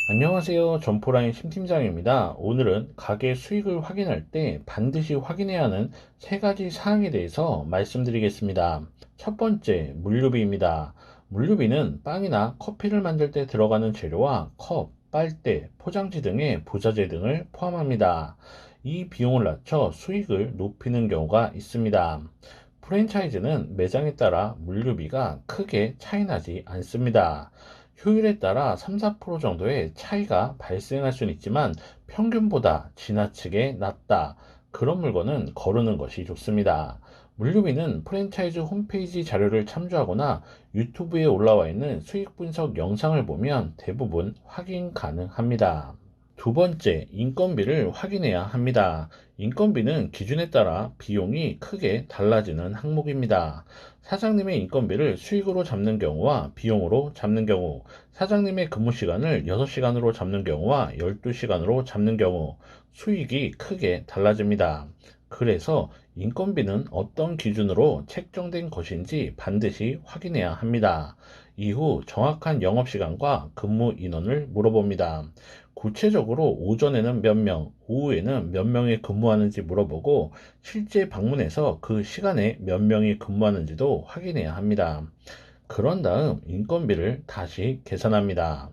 안녕하세요. 점포라인 심팀장입니다. 오늘은 가게 수익을 확인할 때 반드시 확인해야 하는 세 가지 사항에 대해서 말씀드리겠습니다. 첫 번째, 물류비입니다. 물류비는 빵이나 커피를 만들 때 들어가는 재료와 컵, 빨대, 포장지 등의 부자재 등을 포함합니다. 이 비용을 낮춰 수익을 높이는 경우가 있습니다. 프랜차이즈는 매장에 따라 물류비가 크게 차이나지 않습니다. 효율에 따라 3~4% 정도의 차이가 발생할 수는 있지만 평균보다 지나치게 낮다. 그런 물건은 거르는 것이 좋습니다. 물류비는 프랜차이즈 홈페이지 자료를 참조하거나 유튜브에 올라와 있는 수익 분석 영상을 보면 대부분 확인 가능합니다. 두 번째, 인건비를 확인해야 합니다. 인건비는 기준에 따라 비용이 크게 달라지는 항목입니다. 사장님의 인건비를 수익으로 잡는 경우와 비용으로 잡는 경우, 사장님의 근무 시간을 6시간으로 잡는 경우와 12시간으로 잡는 경우, 수익이 크게 달라집니다. 그래서 인건비는 어떤 기준으로 책정된 것인지 반드시 확인해야 합니다. 이후 정확한 영업시간과 근무 인원을 물어봅니다. 구체적으로 오전에는 몇 명, 오후에는 몇 명이 근무하는지 물어보고 실제 방문해서 그 시간에 몇 명이 근무하는지도 확인해야 합니다. 그런 다음 인건비를 다시 계산합니다.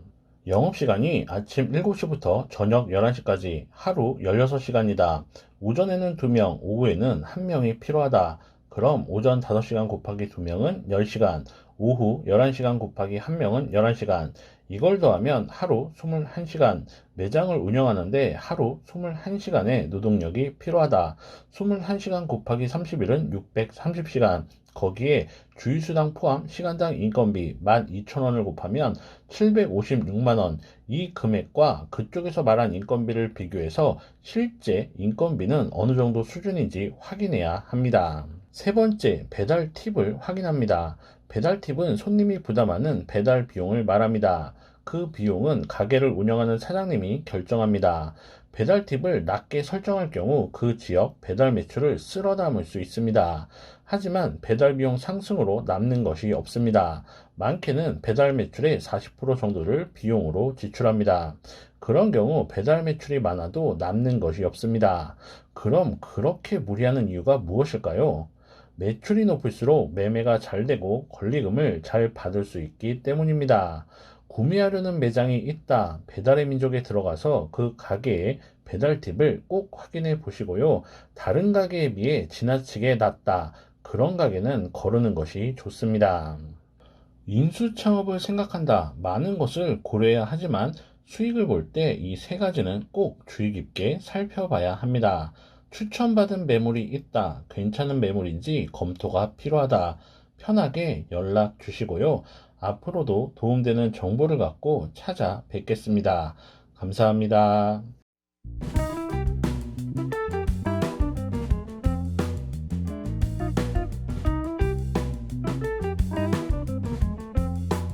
영업시간이 아침 7시부터 저녁 11시까지 하루 16시간이다. 오전에는 2명, 오후에는 1명이 필요하다. 그럼 오전 5시간 곱하기 2명은 10시간, 오후 11시간 곱하기 1명은 11시간. 이걸 더하면 하루 21시간, 매장을 운영하는데 하루 21시간의 노동력이 필요하다. 21시간 곱하기 30일은 630시간. 거기에 주휴수당 포함 시간당 인건비 12,000원을 곱하면 756만원. 이 금액과 그쪽에서 말한 인건비를 비교해서 실제 인건비는 어느 정도 수준인지 확인해야 합니다. 세 번째, 배달 팁을 확인합니다. 배달 팁은 손님이 부담하는 배달 비용을 말합니다. 그 비용은 가게를 운영하는 사장님이 결정합니다. 배달 팁을 낮게 설정할 경우 그 지역 배달 매출을 쓸어 담을 수 있습니다. 하지만 배달 비용 상승으로 남는 것이 없습니다. 많게는 배달 매출의 40% 정도를 비용으로 지출합니다. 그런 경우 배달 매출이 많아도 남는 것이 없습니다. 그럼 그렇게 무리하는 이유가 무엇일까요? 매출이 높을수록 매매가 잘 되고 권리금을 잘 받을 수 있기 때문입니다. 구매하려는 매장이 있다. 배달의 민족에 들어가서 그 가게의 배달 팁을 꼭 확인해 보시고요. 다른 가게에 비해 지나치게 낮다. 그런 가게는 거르는 것이 좋습니다. 인수 창업을 생각한다. 많은 것을 고려해야 하지만 수익을 볼 때 이 세 가지는 꼭 주의 깊게 살펴봐야 합니다. 추천받은 매물이 있다. 괜찮은 매물인지 검토가 필요하다. 편하게 연락 주시고요. 앞으로도 도움되는 정보를 갖고 찾아뵙겠습니다. 감사합니다.